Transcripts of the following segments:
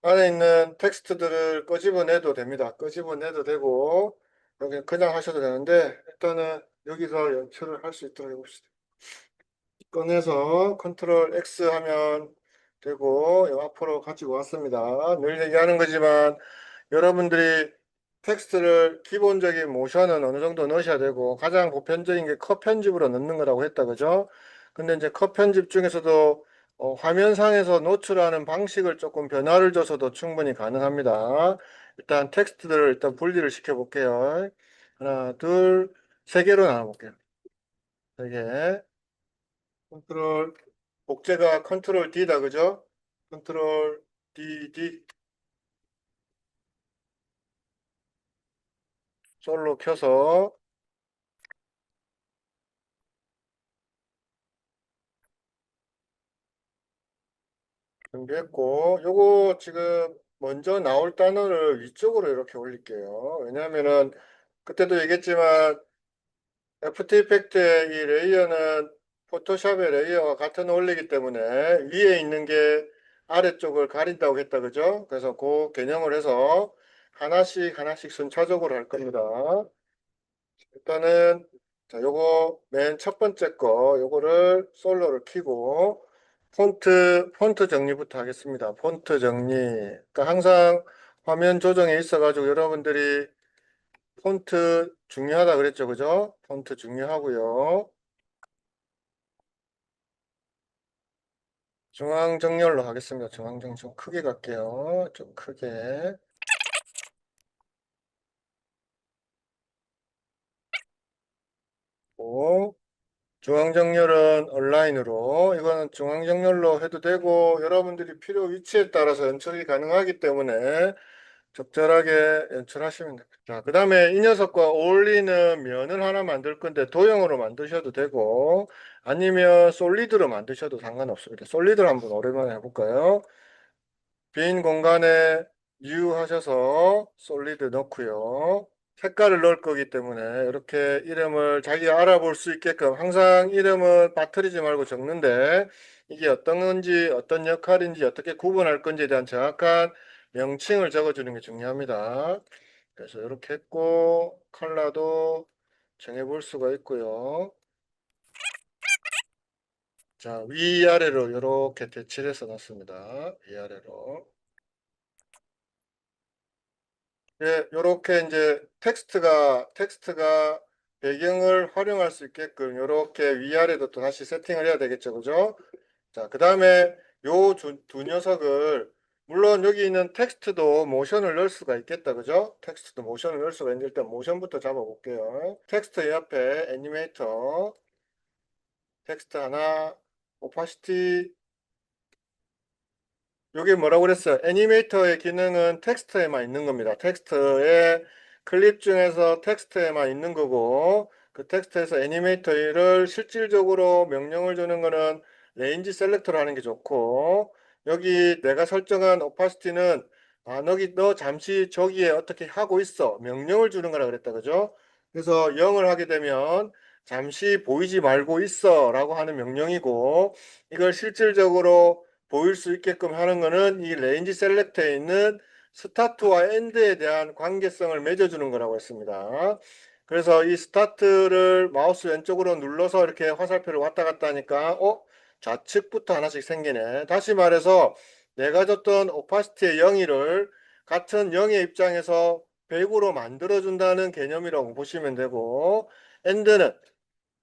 안에 있는 텍스트들을 끄집어내도 됩니다. 끄집어내도 되고 여기 그냥 하셔도 되는데 일단은 여기서 연출을 할 수 있도록 해봅시다. 꺼내서 컨트롤 X 하면 되고 요 앞으로 가지고 왔습니다. 늘 얘기하는 거지만 여러분들이 텍스트를 기본적인 모션은 어느 정도 넣으셔야 되고 가장 보편적인 게 컷 편집으로 넣는 거라고 했다 그죠? 근데 이제 컷 편집 중에서도 화면상에서 노출하는 방식을 조금 변화를 줘서도 충분히 가능합니다. 일단 텍스트들을 일단 분리를 시켜 볼게요. 하나, 둘, 세 개로 나눠 볼게요. 세 개. 컨트롤 복제가 컨트롤 D다 그죠? 컨트롤 D 솔로 켜서 준비했고 요거 지금 먼저 나올 단어를 위쪽으로 이렇게 올릴게요. 왜냐하면은 그때도 얘기했지만 애프터 이펙트의 이 레이어는 포토샵의 레이어와 같은 원리이기 때문에 위에 있는 게 아래쪽을 가린다고 했다 그죠? 그래서 그 개념을 해서 하나씩 하나씩 순차적으로 할 겁니다. 일단은 자 요거 맨 첫 번째 거 요거를 솔로를 키고 폰트 정리부터 하겠습니다. 폰트 정리. 그러니까 항상 화면 조정에 있어 가지고 여러분들이 폰트 중요하다 그랬죠. 그죠? 폰트 중요하고요. 중앙 정렬로 하겠습니다. 중앙 정렬 좀 크게 갈게요. 좀 크게. 오. 중앙정렬은 온라인으로 이거는 중앙정렬로 해도 되고 여러분들이 필요 위치에 따라서 연출이 가능하기 때문에 적절하게 연출하시면 됩니다. 자, 그 다음에 이 녀석과 어울리는 면을 하나 만들 건데 도형으로 만드셔도 되고 아니면 솔리드로 만드셔도 상관없습니다. 솔리드를 한번 오랜만에 해볼까요? 빈 공간에 new 하셔서 솔리드 넣고요. 색깔을 넣을 거기 때문에 이렇게 이름을 자기가 알아볼 수 있게끔 항상 이름은 빠뜨리지 말고 적는데 이게 어떤 건지 어떤 역할인지 어떻게 구분할 건지에 대한 정확한 명칭을 적어주는 게 중요합니다. 그래서 이렇게 했고 컬러도 정해볼 수가 있고요. 자, 위아래로 이렇게 대치해서 놨습니다. 위아래로. 예, 요렇게 이제 텍스트가 배경을 활용할 수 있게끔 요렇게 위아래도 또 다시 세팅을 해야 되겠죠. 그죠? 자, 그 다음에 요 두 녀석을 물론 여기 있는 텍스트도 모션을 넣을 수가 있겠다. 그죠? 텍스트도 모션을 넣을 수가 있는데 일단 모션부터 잡아 볼게요. 텍스트 옆에 애니메이터 텍스트 하나 오파시티 요게 뭐라고 그랬어요? 애니메이터의 기능은 텍스트에만 있는 겁니다. 텍스트에 클립 중에서 텍스트에만 있는 거고 그 텍스트에서 애니메이터를 실질적으로 명령을 주는 거는 레인지 셀렉터로 하는 게 좋고 여기 내가 설정한 오파시티는 너 잠시 저기에 어떻게 하고 있어 명령을 주는 거라 그랬다 그죠? 그래서 0을 하게 되면 잠시 보이지 말고 있어 라고 하는 명령이고 이걸 실질적으로 보일 수 있게끔 하는 거는 이 레인지 셀렉터에 있는 스타트와 엔드에 대한 관계성을 맺어주는 거라고 했습니다. 그래서 이 스타트를 마우스 왼쪽으로 눌러서 이렇게 화살표를 왔다 갔다 하니까 좌측부터 하나씩 생기네. 다시 말해서 내가 줬던 오파시티의 0을 같은 0의 입장에서 100으로 만들어준다는 개념이라고 보시면 되고 엔드는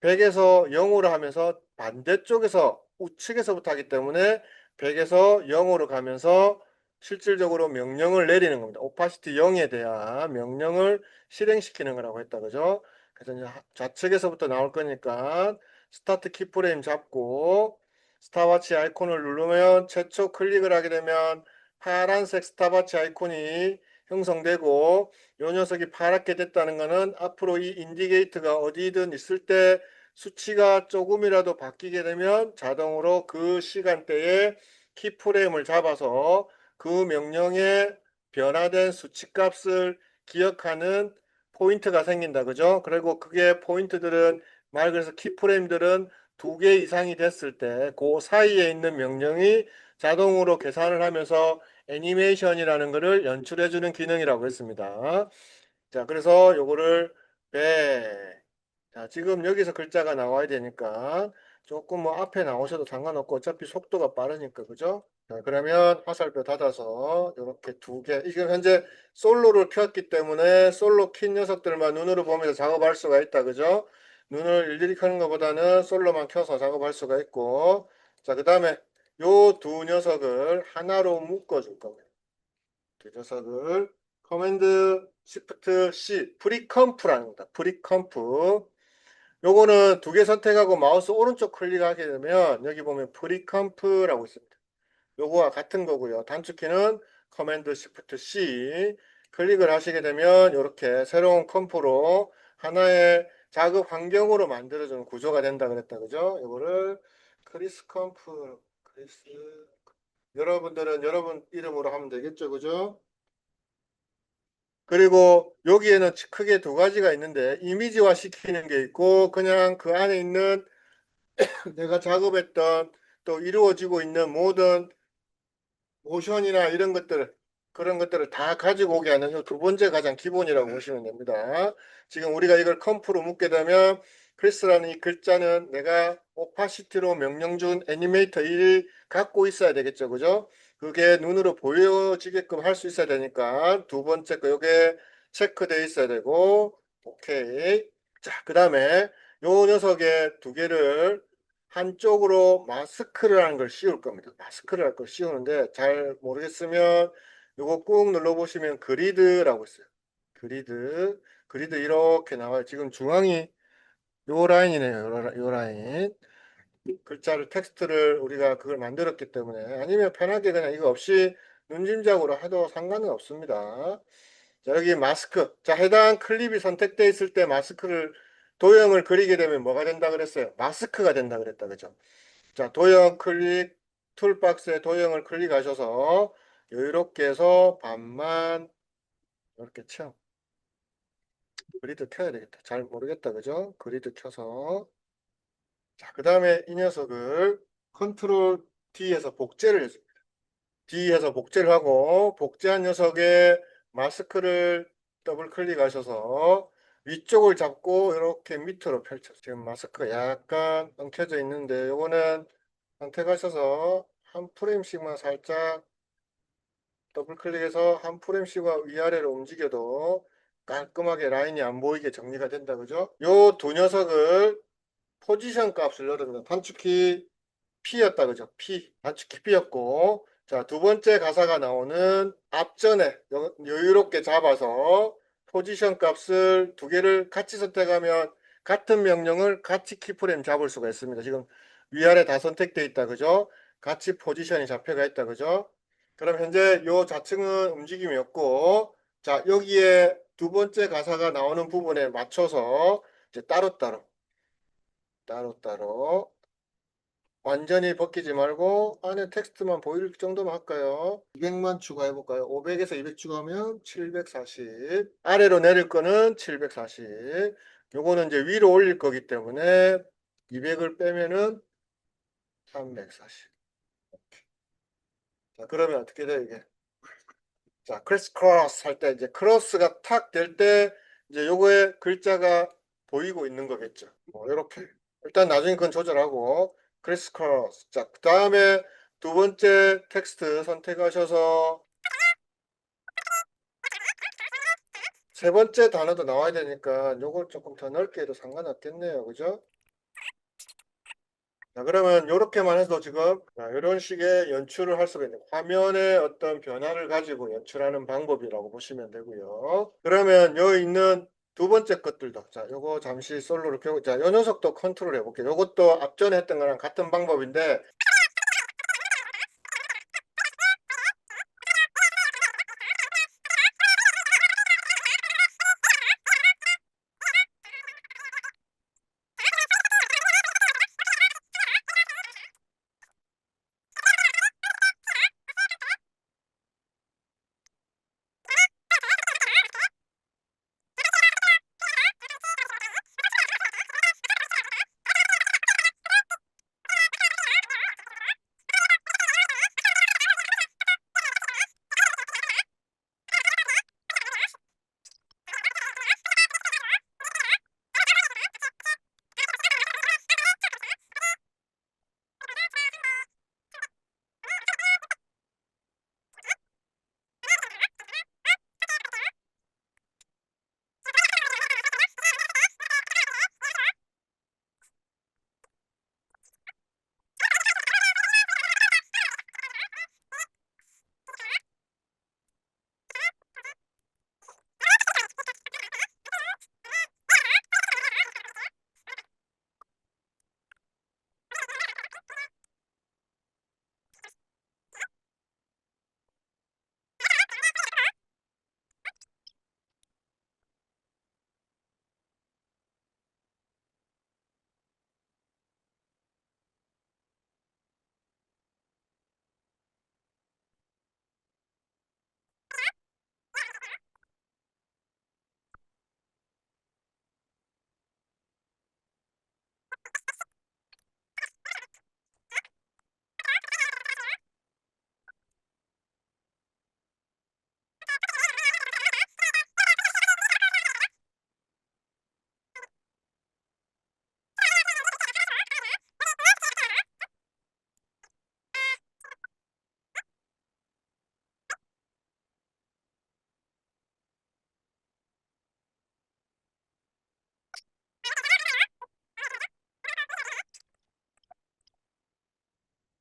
100에서 0으로 하면서 반대쪽에서 우측에서부터 하기 때문에 100에서 0으로 가면서 실질적으로 명령을 내리는 겁니다. 오파시티 0에 대한 명령을 실행시키는 거라고 했다. 그죠? 그래서 이제 좌측에서부터 나올 거니까 스타트 키프레임 잡고 스타워치 아이콘을 누르면 최초 클릭을 하게 되면 파란색 스타워치 아이콘이 형성되고 이 녀석이 파랗게 됐다는 것은 앞으로 이 인디게이트가 어디든 있을 때 수치가 조금이라도 바뀌게 되면 자동으로 그 시간대에 키프레임을 잡아서 그 명령의 변화된 수치값을 기억하는 포인트가 생긴다. 그죠? 그리고 그게 포인트들은 말 그래서 키프레임들은 2개 이상이 됐을 때 그 사이에 있는 명령이 자동으로 계산을 하면서 애니메이션이라는 것을 연출해주는 기능이라고 했습니다. 자, 그래서 요거를 자, 지금 여기서 글자가 나와야 되니까 조금 뭐 앞에 나오셔도 상관없고 어차피 속도가 빠르니까, 그죠? 자, 그러면 화살표 닫아서 이렇게 두 개. 지금 현재 솔로를 켰기 때문에 솔로 킨 녀석들만 눈으로 보면서 작업할 수가 있다, 그죠? 눈을 일일이 켜는 것보다는 솔로만 켜서 작업할 수가 있고. 자, 그 다음에 요 두 녀석을 하나로 묶어줄 겁니다. 두 녀석을 커맨드 시프트 C 프리컴프라는 겁니다. 프리컴프. 요거는 두 개 선택하고 마우스 오른쪽 클릭하게 되면 여기 보면 프리컴프라고 있습니다. 요거와 같은 거고요. 단축키는 커맨드 시프트 C 클릭을 하시게 되면 이렇게 새로운 컴프로 하나의 작업 환경으로 만들어주는 구조가 된다 그랬다, 그죠? 요거를 크리스 컴프, 크리스, 여러분들은 여러분 이름으로 하면 되겠죠, 그죠? 그리고 여기에는 크게 두 가지가 있는데 이미지화 시키는 게 있고 그냥 그 안에 있는 내가 작업했던 또 이루어지고 있는 모든 모션이나 이런 것들 그런 것들을 다 가지고 오게 하는 이 두 번째 가장 기본이라고 보시면 됩니다. 지금 우리가 이걸 컴프로 묶게 되면 크리스라는 이 글자는 내가 오파시티로 명령 준 애니메이터 1이 갖고 있어야 되겠죠, 그죠? 그게 눈으로 보여지게끔 할 수 있어야 되니까 두 번째 거 요게 체크되어 있어야 되고. 오케이. 자, 그 다음에 요 녀석의 두 개를 한쪽으로 마스크를 하는 걸 씌울 겁니다. 마스크를 할 걸 씌우는데 잘 모르겠으면 이거 꾹 눌러보시면 그리드라고 있어요. 그리드. 그리드 이렇게 나와요. 지금 중앙이 요 라인이네요. 요 라인. 글자를 텍스트를 우리가 그걸 만들었기 때문에 아니면 편하게 그냥 이거 없이 눈짐작으로 해도 상관은 없습니다. 자, 여기 마스크. 자, 해당 클립이 선택되어 있을 때 마스크를 도형을 그리게 되면 뭐가 된다 그랬어요? 마스크가 된다 그랬다. 그죠? 자, 도형 클릭, 툴박스에 도형을 클릭하셔서 여유롭게 해서 반만 이렇게 쳐. 그리드 켜야 되겠다. 잘 모르겠다. 그죠? 그리드 켜서. 자, 그 다음에 이 녀석을 컨트롤 D에서 복제를 해줍니다. D에서 복제를 하고 복제한 녀석의 마스크를 더블 클릭하셔서 위쪽을 잡고 이렇게 밑으로 펼쳐. 지금 마스크가 약간 엉켜져 있는데 요거는 선택하셔서 한 프레임씩만 살짝 더블 클릭해서 한 프레임씩만 위아래로 움직여도 깔끔하게 라인이 안 보이게 정리가 된다, 그죠? 요 두 녀석을 포지션 값을 넣으면 단축키 P였다, 그죠? P. 단축키 P였고. 자, 두 번째 가사가 나오는 앞전에 여유롭게 잡아서 포지션 값을 두 개를 같이 선택하면 같은 명령을 같이 키프레임 잡을 수가 있습니다. 지금 위아래 다 선택되어 있다, 그죠? 같이 포지션이 잡혀가 있다, 그죠? 그럼 현재 요 좌측은 움직임이 없고, 자, 여기에 두 번째 가사가 나오는 부분에 맞춰서 이제 따로따로 완전히 벗기지 말고 안에 텍스트만 보일 정도만 할까요? 200만 추가해볼까요? 500에서 200 추가하면 740. 아래로 내릴 거는 740. 요거는 이제 위로 올릴 거기 때문에 200을 빼면은 340. 자, 그러면 어떻게 돼, 이게? 자, 크리스크로스 할 때 이제 크로스가 탁 될 때 이제 요거에 글자가 보이고 있는 거겠죠. 뭐 이렇게. 일단 나중에 그건 조절하고 크리스크로스. 자, 그 다음에 두 번째 텍스트 선택하셔서 세 번째 단어도 나와야 되니까 요걸 조금 더 넓게 해도 상관없겠네요. 그죠? 자, 그러면 이렇게만 해도 지금 이런 식의 연출을 할 수가 있는 화면의 어떤 변화를 가지고 연출하는 방법이라고 보시면 되고요. 그러면 여기 있는 두 번째 것들도 자, 요거 잠시 솔로를 켜고 자, 요 녀석도 컨트롤 해볼게요. 요것도 앞전에 했던 거랑 같은 방법인데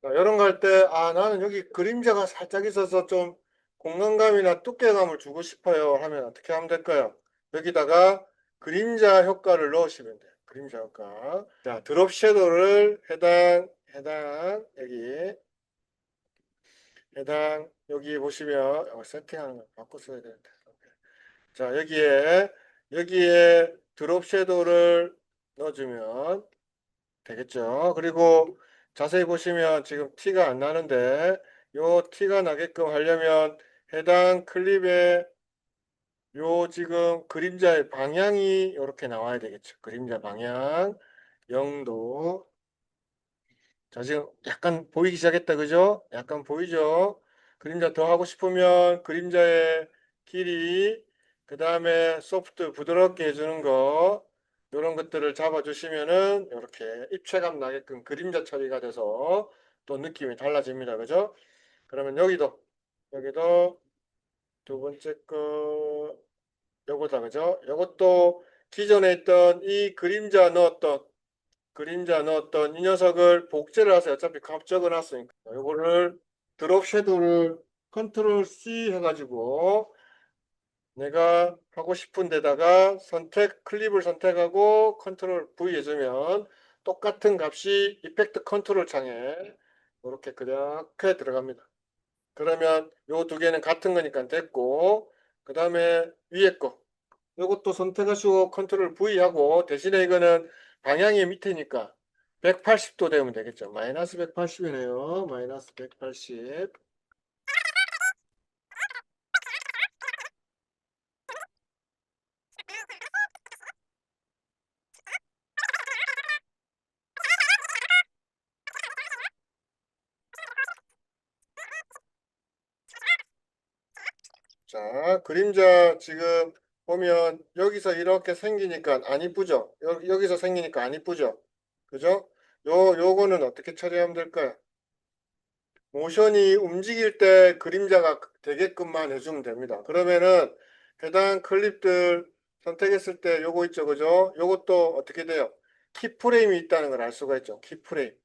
자, 이런 거 할 때, 아, 나는 여기 그림자가 살짝 있어서 좀 공간감이나 두께감을 주고 싶어요 하면 어떻게 하면 될까요? 여기다가 그림자 효과를 넣으시면 돼요. 그림자 효과. 자, 드롭 섀도우를 여기 보시면, 세팅하는 거 바꿔 써야 되는데. 자, 여기에 드롭 섀도우를 넣어주면 되겠죠. 그리고 자세히 보시면 지금 티가 안 나는데 요 티가 나게끔 하려면 해당 클립에 요 지금 그림자의 방향이 이렇게 나와야 되겠죠. 그림자 방향 0도. 자, 지금 약간 보이기 시작했다. 그죠? 약간 보이죠? 그림자 더 하고 싶으면 그림자의 길이, 그 다음에 소프트 부드럽게 해주는 거, 이런 것들을 잡아주시면은 이렇게 입체감 나게끔 그림자 처리가 돼서 또 느낌이 달라집니다. 그죠? 그러면 여기도 두 번째 거, 요거다. 그죠? 요것도 기존에 있던 이 그림자 넣었던 이 녀석을 복제를 하세요. 어차피 값 적어놨으니까. 이거를 드롭 섀도우를 컨트롤 C 해가지고 내가 하고 싶은 데다가 클립을 선택하고 컨트롤 V 해주면 똑같은 값이 이펙트 컨트롤 창에 이렇게 그렇게 들어갑니다. 그러면 요 두 개는 같은 거니까 됐고, 그 다음에 위에 거 이것도 선택하시고 컨트롤 V 하고, 대신에 이거는 방향이 밑에니까 180도 되면 되겠죠. 마이너스 180이네요. 마이너스 180. 자, 그림자 지금 보면 여기서 이렇게 생기니까 안 이쁘죠? 여기서 생기니까 안 이쁘죠? 그죠? 요거는 어떻게 처리하면 될까요? 모션이 움직일 때 그림자가 되게끔만 해주면 됩니다. 그러면은 해당 클립들 선택했을 때 요거 있죠, 그죠? 요것도 어떻게 돼요? 키프레임이 있다는 걸 알 수가 있죠. 키프레임.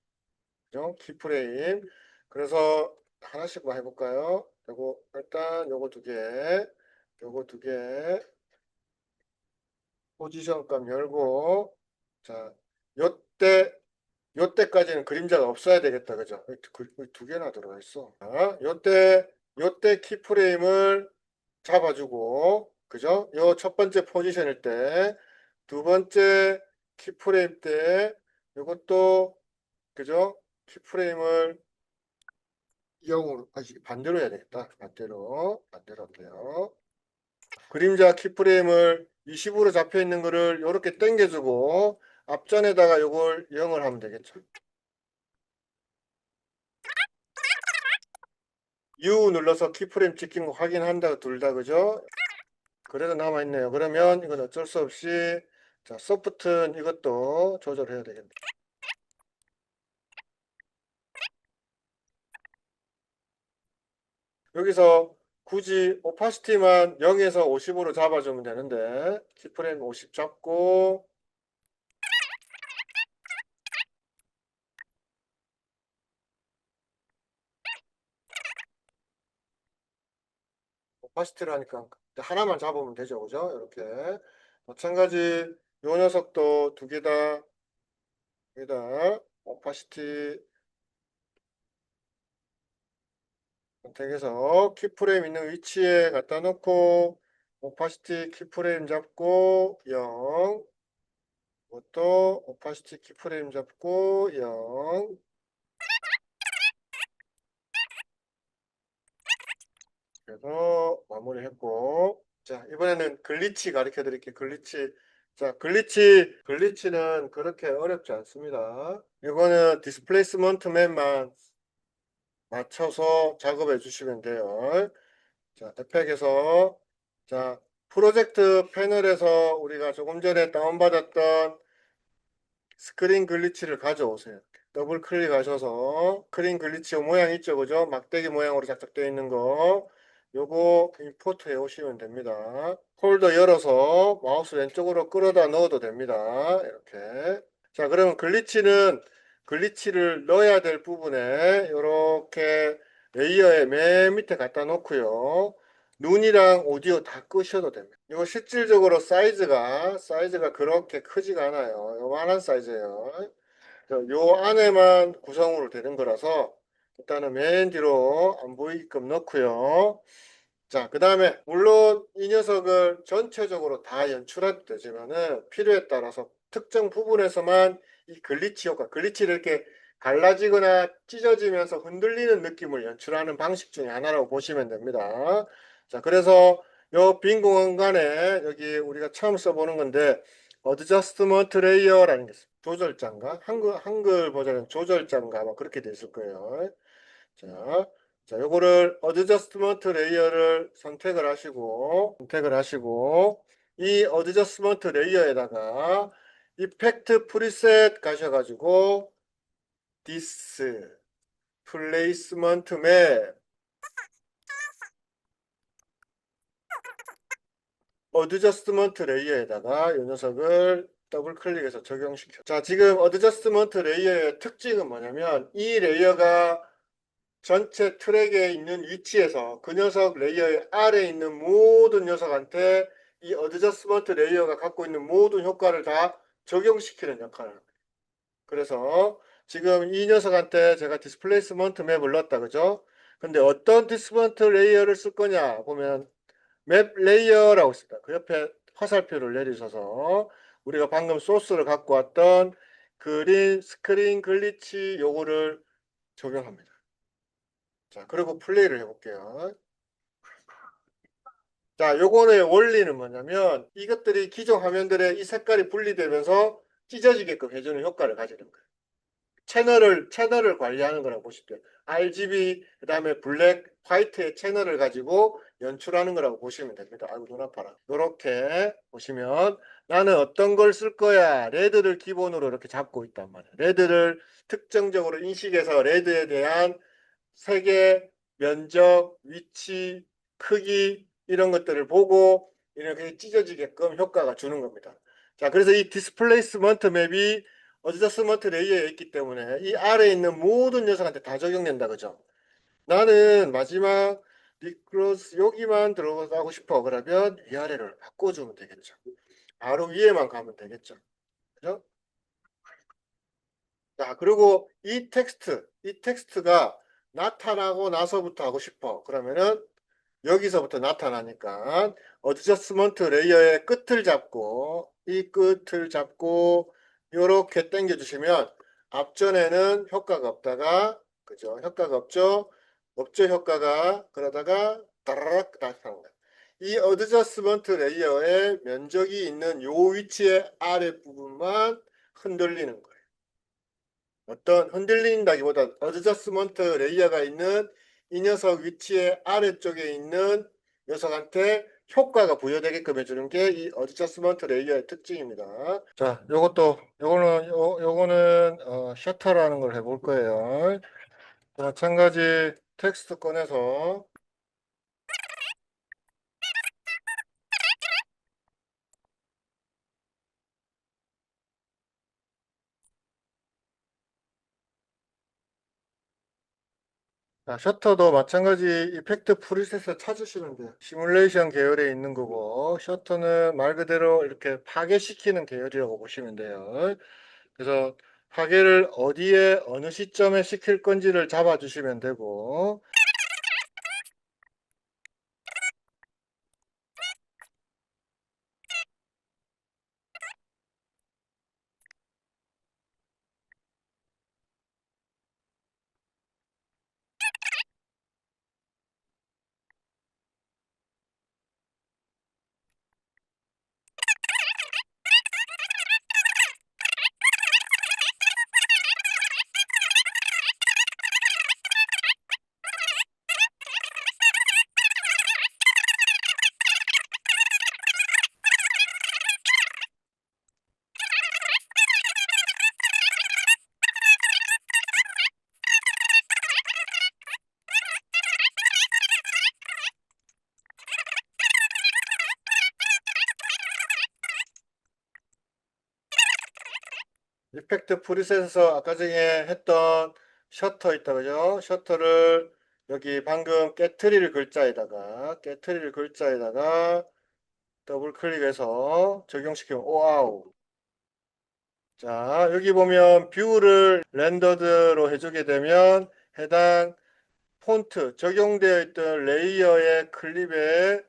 그죠? 키프레임. 그래서 하나씩만 해볼까요? 요거 일단 요거 두 개, 포지션 값 열고, 자, 요때 요때까지는 그림자가 없어야 되겠다. 그죠? 두 개나 들어가 있어. 자, 요때 키프레임을 잡아주고, 그죠? 요 첫 번째 포지션일 때, 두 번째 키프레임 때, 요것도, 그죠? 키프레임을 0으로, 반대로 해야 되겠다. 반대로 하면 돼요. 그림자 키프레임을 20으로 잡혀 있는 거를 이렇게 당겨주고, 앞전에다가 요걸 0을 하면 되겠죠. U 눌러서 키프레임 찍힌 거 확인한다. 둘 다, 그죠? 그래도 남아있네요. 그러면 이건 어쩔 수 없이, 자, 소프트는 이것도 조절해야 되겠네. 여기서 굳이 오파시티만 0에서 50으로 잡아주면 되는데, 키프레임 50 잡고, 오파시티를 하니까 하나만 잡으면 되죠. 그죠? 이렇게. 마찬가지, 요 녀석도 두 개 다 오파시티 선택해서 키프레임 있는 위치에 갖다 놓고 오파시티 키프레임 잡고 0, 이것도 오파시티 키프레임 잡고 0. 그래서 마무리했고, 자, 이번에는 글리치 가르쳐 드릴게요. 글리치. 자, 글리치는 그렇게 어렵지 않습니다. 이거는 디스플레이스먼트 맨만 맞춰서 작업해 주시면 돼요. 자, 에펙에서, 자, 프로젝트 패널에서 우리가 조금 전에 다운받았던 스크린 글리치를 가져오세요. 더블 클릭하셔서 스크린 글리치 모양 있죠, 그죠? 막대기 모양으로 작작되어 있는 거. 요거 임포트 해 오시면 됩니다. 폴더 열어서 마우스 왼쪽으로 끌어다 넣어도 됩니다. 이렇게. 자, 그러면 글리치는 글리치를 넣어야 될 부분에 이렇게 레이어의 맨 밑에 갖다 놓고요. 눈이랑 오디오 다 끄셔도 됩니다. 이거 실질적으로 사이즈가 그렇게 크지가 않아요. 요만한 사이즈예요. 요 안에만 구성으로 되는 거라서 일단은 맨 뒤로 안 보이게끔 넣고요. 자, 그 다음에 물론 이 녀석을 전체적으로 다 연출해도 되지만은 필요에 따라서 특정 부분에서만 이 글리치 효과, 글리치를 이렇게 갈라지거나 찢어지면서 흔들리는 느낌을 연출하는 방식 중에 하나라고 보시면 됩니다. 자, 그래서 요 빈 공간에 여기 우리가 처음 써보는 건데 어드저스트먼트 레이어라는 게 있어요. 조절자인가? 한글 버전은 조절자인가? 아마 그렇게 돼 있을 거예요. 자, 요거를 어드저스트먼트 레이어를 선택을 하시고 이 어드저스트먼트 레이어에다가 이펙트 프리셋 가셔가지고 디스 플레이스먼트 맵 어드저스트먼트 레이어에다가 이 녀석을 더블 클릭해서 적용시켜. 자, 지금 어드저스트먼트 레이어의 특징은 뭐냐면 이 레이어가 전체 트랙에 있는 위치에서 그 녀석 레이어의 아래에 있는 모든 녀석한테 이 어드저스먼트 레이어가 갖고 있는 모든 효과를 다 적용시키는 역할을 합니다. 그래서 지금 이 녀석한테 제가 디스플레이스먼트 맵을 넣었다 그죠? 근데 어떤 디스플레이스먼트 레이어를 쓸 거냐 보면 맵 레이어라고 있습니다. 그 옆에 화살표를 내리셔서 우리가 방금 소스를 갖고 왔던 그린 스크린 글리치 요거를 적용합니다. 자, 그리고 플레이를 해볼게요. 자, 요거의 원리는 뭐냐면 이것들이 기존 화면들의 이 색깔이 분리되면서 찢어지게끔 해주는 효과를 가지는 거예요. 채널을 관리하는 거라고 보시면 돼요. RGB, 그 다음에 블랙, 화이트의 채널을 가지고 연출하는 거라고 보시면 됩니다. 아이고, 눈 아파라. 이렇게 보시면 나는 어떤 걸 쓸 거야. 레드를 기본으로 이렇게 잡고 있단 말이에요. 레드를 특정적으로 인식해서 레드에 대한 색의 면적, 위치, 크기 이런 것들을 보고 이렇게 찢어지게끔 효과가 주는 겁니다. 자, 그래서 이 디스플레이스먼트 맵이 어드저스먼트 레이어에 있기 때문에 이 아래에 있는 모든 녀석한테 다 적용된다 그죠? 나는 마지막 리크로스 여기만 들어가고 싶어 그러면 이 아래를 바꿔주면 되겠죠. 바로 위에만 가면 되겠죠. 그죠? 자, 그리고 이 텍스트가 나타나고 나서부터 하고 싶어. 그러면은 여기서부터 나타나니까 어드저스먼트 레이어의 끝을 잡고 이 끝을 잡고 이렇게 당겨 주시면 앞전에는 효과가 없다가 그죠? 효과가 없죠 효과가 그러다가 따라락 나타나는 거예요. 이 어드저스먼트 레이어의 면적이 있는 요 위치의 아래 부분만 흔들리는 거예요. 어떤 흔들린다기보다 어드저스먼트 레이어가 있는 이 녀석 위치의 아래쪽에 있는 녀석한테 효과가 부여되게끔 해주는 게 이 어드저스먼트 레이어의 특징입니다. 자, 요거는 셔터라는 걸 해볼 거예요. 마찬가지 텍스트 꺼내서 자, 셔터도 마찬가지 이펙트 프리셋을 찾으시면 돼요. 시뮬레이션 계열에 있는 거고 셔터는 말 그대로 이렇게 파괴시키는 계열이라고 보시면 돼요. 그래서 파괴를 어디에 어느 시점에 시킬 건지를 잡아주시면 되고 이펙트 프리셋에서 아까 전에 했던 셔터 있다, 그죠? 셔터를 여기 방금 깨트릴 글자에다가 더블 클릭해서 적용시키면, 오아우. 자, 여기 보면 뷰를 렌더드로 해주게 되면 해당 폰트 적용되어 있던 레이어의 클립에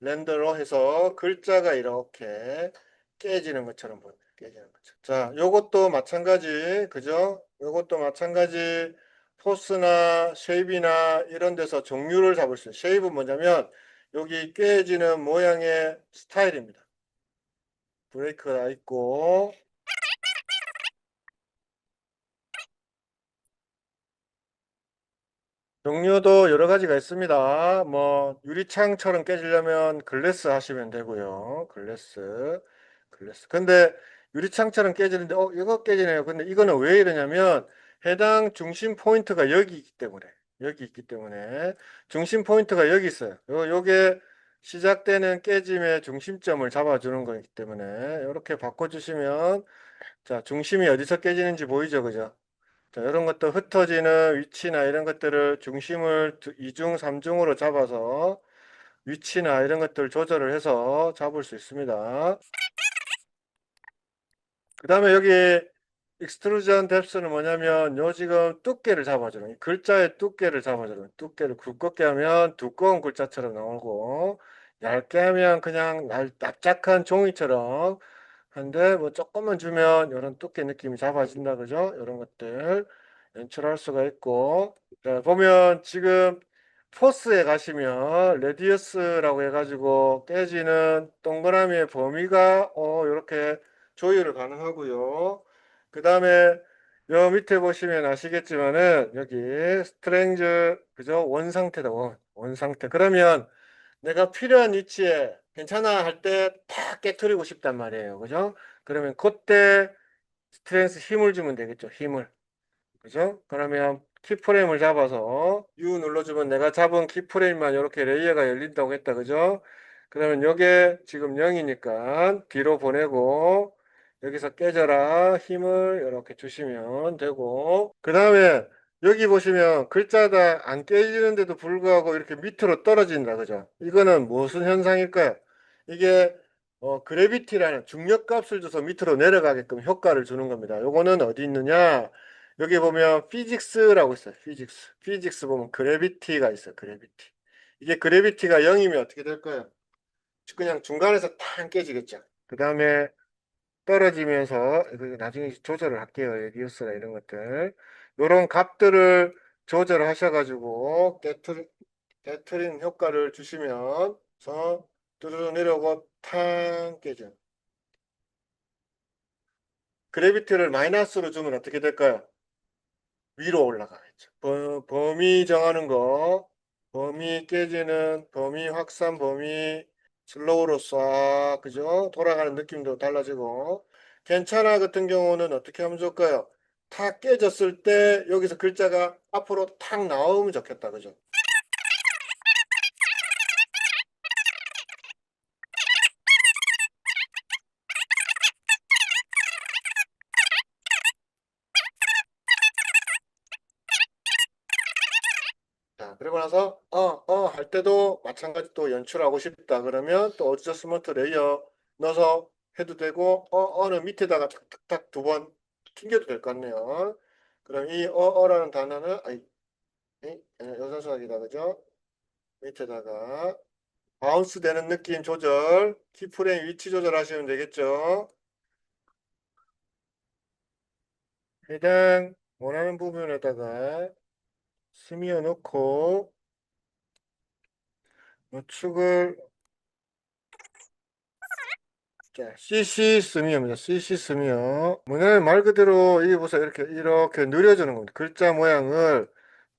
렌더로 해서 글자가 이렇게 깨지는 것처럼 보여요. 깨지는 것처럼. 자, 요것도 마찬가지, 그죠? 요것도 마찬가지 포스나 쉐입이나 이런 데서 종류를 잡을 수 있어요. 쉐입은 뭐냐면 여기 깨지는 모양의 스타일입니다. 브레이크가 있고 종류도 여러 가지가 있습니다. 뭐 유리창처럼 깨지려면 글래스 하시면 되고요. 글래스. 근데 유리창처럼 깨지는데 이거 깨지네요. 근데 이거는 왜 이러냐면 해당 중심 포인트가 여기 있기 때문에 중심 포인트가 여기 있어요. 요게 시작되는 깨짐의 중심점을 잡아주는 거기 때문에 이렇게 바꿔주시면 자 중심이 어디서 깨지는지 보이죠, 그죠? 자, 이런 것도 흩어지는 위치나 이런 것들을 중심을 2중, 3중으로 잡아서 위치나 이런 것들 조절을 해서 잡을 수 있습니다. 그 다음에 여기 익스트루전 뎁스는 뭐냐면 요 지금 두께를 잡아주는 이 글자의 두께를 잡아주는 두께를 두껍게 하면 두꺼운 글자처럼 나오고 얇게 하면 그냥 납작한 종이처럼 한데 뭐 조금만 주면 이런 두께 느낌이 잡아진다 그죠? 이런 것들 연출할 수가 있고 자, 보면 지금 포스에 가시면 레디어스라고 해가지고 깨지는 동그라미의 범위가 이렇게 조율을 가능하고요. 그 다음에 요 밑에 보시면 아시겠지만은 여기 스트렝즈 그죠? 원 상태다 원 상태. 그러면 내가 필요한 위치에 괜찮아 할 때 탁 깨트리고 싶단 말이에요. 그죠? 그러면 그때 스트렝스 힘을 주면 되겠죠. 힘을. 그죠? 그러면 키프레임을 잡아서 U 눌러주면 내가 잡은 키프레임만 이렇게 레이어가 열린다고 했다. 그죠? 그러면 이게 지금 0이니까 뒤로 보내고 여기서 깨져라 힘을 이렇게 주시면 되고 그 다음에 여기 보시면 글자가 안 깨지는데도 불구하고 이렇게 밑으로 떨어진다. 그죠? 이거는 무슨 현상일까요? 이게 그래비티라는 중력 값을 줘서 밑으로 내려가게끔 효과를 주는 겁니다. 요거는 어디 있느냐? 여기 보면 피직스라고 있어요. 피직스 보면 그래비티가 있어요. 그래비티. 이게 그래비티가 0이면 어떻게 될까요? 그냥 중간에서 탕 깨지겠죠. 그 다음에 떨어지면서 이거 나중에 조절을 할게요. 레디우스나 이런 것들. 요런 값들을 조절하셔가지고 깨트린 효과를 주시면서 뚜루루 내려오고 탕 깨져. 그래비티를 마이너스로 주면 어떻게 될까요? 위로 올라가겠죠. 범위 정하는 거, 범위 깨지는, 범위 확산, 범위 슬로우로 쏴, 그죠? 돌아가는 느낌도 달라지고. 괜찮아 같은 경우는 어떻게 하면 좋을까요? 탁 깨졌을 때 여기서 글자가 앞으로 탁 나오면 좋겠다, 그죠? 자, 그리고 나서 할 때도 마찬가지 또 연출하고 싶다 그러면 또 어드저스먼트 레이어 넣어서 해도 되고 는 밑에다가 탁탁탁 두 번 튕겨도 될 것 같네요. 그럼 이 라는 단어는 여사수학이다 그죠? 밑에다가 바운스 되는 느낌 조절, 키프레임 위치 조절하시면 되겠죠. 해당 원하는 부분에다가 스미어 놓고 축을 자, CC 스미어입니다. CC 스미어. 뭐냐면 말 그대로 이게 보세요. 이렇게 느려주는 겁니다. 글자 모양을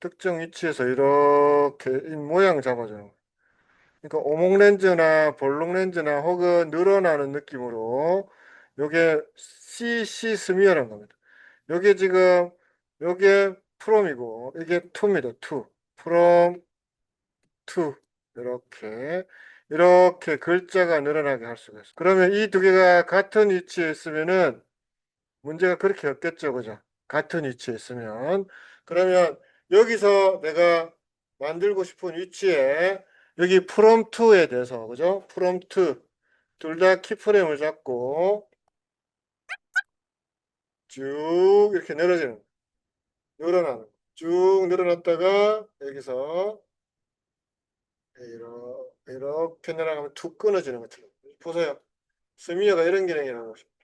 특정 위치에서 이렇게 이 모양 잡아주는 거예요. 그러니까 오목 렌즈나 볼록 렌즈나 혹은 늘어나는 느낌으로 요게 CC 스미어라는 겁니다. 요게 지금 요게 프롬이고 이게 투입니다. 투. 프롬 투. 이렇게 글자가 늘어나게 할 수가 있어요. 그러면 이 두 개가 같은 위치에 있으면은 문제가 그렇게 없겠죠, 그죠? 같은 위치에 있으면. 그러면 여기서 내가 만들고 싶은 위치에 여기 from to에 대해서, 그죠? from to 둘 다 키프레임을 잡고 쭉 이렇게 늘어지는, 늘어나는, 쭉 늘어났다가 여기서 이렇게 내려가면 툭 끊어지는 것처럼. 보세요. 스미어가 이런 기능이라는 것입니다.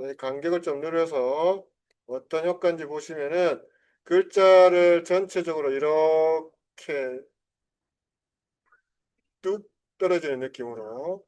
이 간격을 좀 늘려서 어떤 효과인지 보시면은 글자를 전체적으로 이렇게 뚝 떨어지는 느낌으로